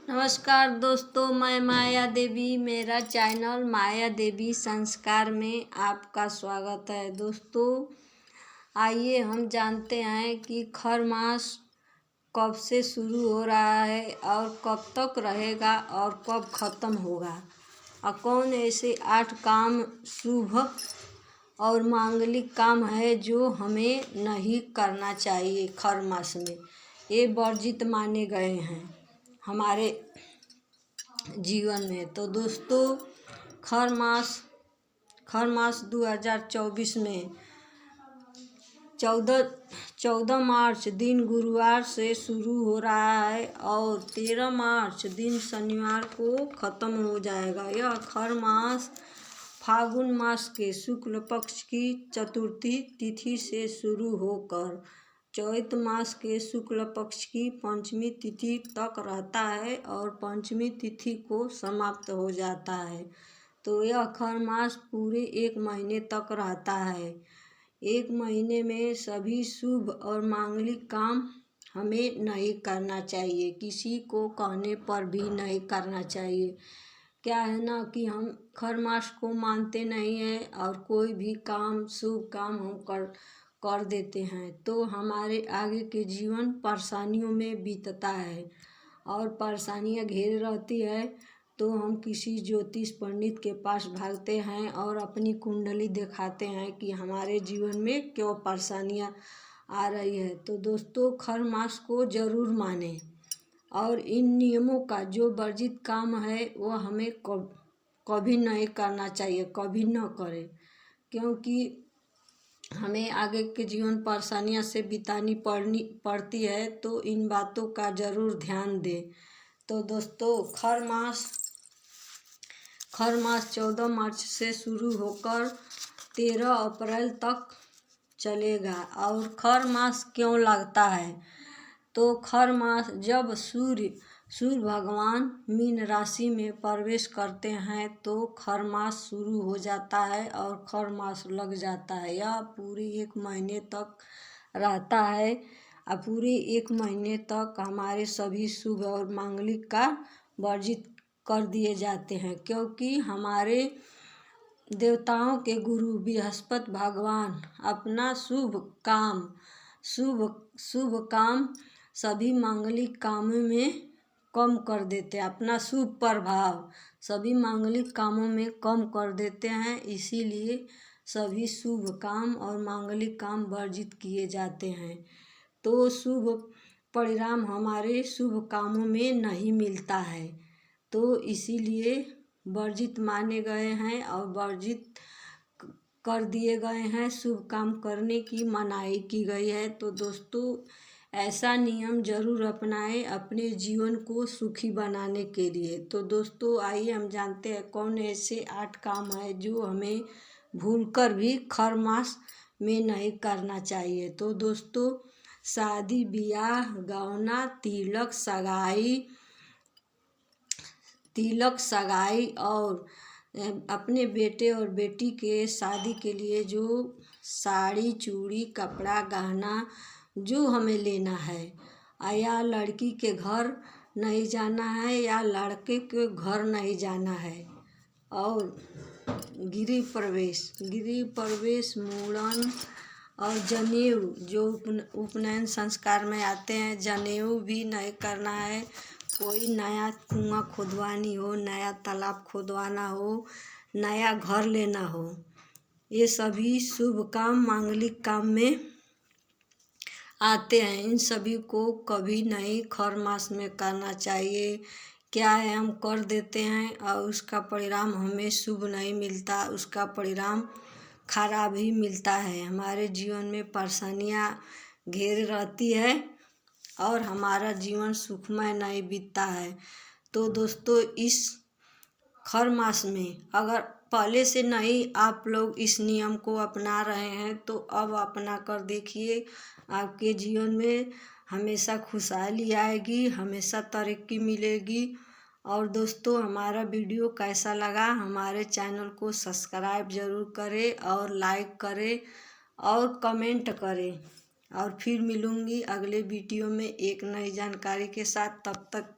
नमस्कार दोस्तों, मैं माया देवी। मेरा चैनल माया देवी संस्कार में आपका स्वागत है। दोस्तों, आइए हम जानते हैं कि खर मास कब से शुरू हो रहा है और कब तक रहेगा और कब ख़त्म होगा, और कौन ऐसे 8 काम शुभ और मांगलिक काम है जो हमें नहीं करना चाहिए खर मास में। ये वर्जित माने गए हैं हमारे जीवन में। तो दोस्तों, खर मास 2024 में 14 मार्च दिन गुरुवार से शुरू हो रहा है और 13 मार्च दिन शनिवार को ख़त्म हो जाएगा। यह खर मास फाल्गुन मास के शुक्ल पक्ष की चतुर्थी तिथि से शुरू होकर चैत मास के शुक्ल पक्ष की पंचमी तिथि तक रहता है और पंचमी तिथि को समाप्त हो जाता है। तो यह खर मास पूरे 1 महीने तक रहता है। 1 महीने में सभी शुभ और मांगलिक काम हमें नहीं करना चाहिए, किसी को कहने पर भी नहीं करना चाहिए। क्या है ना कि हम खर मास को मानते नहीं हैं और कोई भी काम शुभ काम हम कर देते हैं तो हमारे आगे के जीवन परेशानियों में बीतता है और परेशानियां घेरे रहती है। तो हम किसी ज्योतिष पंडित के पास भागते हैं और अपनी कुंडली दिखाते हैं कि हमारे जीवन में क्यों परेशानियां आ रही है। तो दोस्तों, खर मास को ज़रूर मानें और इन नियमों का जो वर्जित काम है वह हमें कभी नहीं करना चाहिए, कभी न करें, क्योंकि हमें आगे के जीवन परेशानियां से बितानी पड़ती है। तो इन बातों का ज़रूर ध्यान दें। तो दोस्तों, खर मास 14 मार्च से शुरू होकर 13 अप्रैल तक चलेगा। और खर मास क्यों लगता है? तो खर मास जब सूर्य भगवान मीन राशि में प्रवेश करते हैं तो खर मास शुरू हो जाता है और खर मास लग जाता है। यह पूरी 1 महीने तक रहता है और पूरे 1 महीने तक हमारे सभी शुभ और मांगलिक कार्य वर्जित कर दिए जाते हैं, क्योंकि हमारे देवताओं के गुरु बृहस्पति भगवान अपना शुभ काम सभी मांगलिक कामों में कम कर देते हैं। अपना शुभ प्रभाव सभी मांगलिक कामों में कम कर देते हैं, इसीलिए सभी शुभ काम और मांगलिक काम वर्जित किए जाते हैं। तो शुभ परिणाम हमारे शुभ कामों में नहीं मिलता है, तो इसीलिए वर्जित माने गए हैं और वर्जित कर दिए गए हैं। शुभ काम करने की मनाही की गई है। तो दोस्तों, ऐसा नियम ज़रूर अपनाएं अपने जीवन को सुखी बनाने के लिए। तो दोस्तों, आइए हम जानते हैं कौन ऐसे 8 काम है जो हमें भूलकर भी खर मास में नहीं करना चाहिए। तो दोस्तों, शादी ब्याह गौना तिलक सगाई और अपने बेटे और बेटी के शादी के लिए जो साड़ी चूड़ी कपड़ा गहना जो हमें लेना है, या लड़की के घर नहीं जाना है या लड़के के घर नहीं जाना है, और गृह प्रवेश मुंडन और जनेऊ जो उपनयन संस्कार में आते हैं, जनेऊ भी नहीं करना है। कोई नया कुआं खुदवानी हो, नया तालाब खुदवाना हो, नया घर लेना हो, ये सभी शुभ काम मांगलिक काम में आते हैं। इन सभी को कभी नहीं खर मास में करना चाहिए। क्या है, हम कर देते हैं और उसका परिणाम हमें शुभ नहीं मिलता, उसका परिणाम खराब ही मिलता है। हमारे जीवन में परेशानियां घेरे रहती है और हमारा जीवन सुखमय नहीं बीतता है। तो दोस्तों, इस खर मास में अगर पहले से नहीं आप लोग इस नियम को अपना रहे हैं तो अब अपना कर देखिए, आपके जीवन में हमेशा खुशहाली आएगी, हमेशा तरक्की मिलेगी। और दोस्तों, हमारा वीडियो कैसा लगा हमारे चैनल को सब्सक्राइब ज़रूर करें और लाइक करें और कमेंट करें। और फिर मिलूँगी अगले वीडियो में एक नई जानकारी के साथ। तब तक के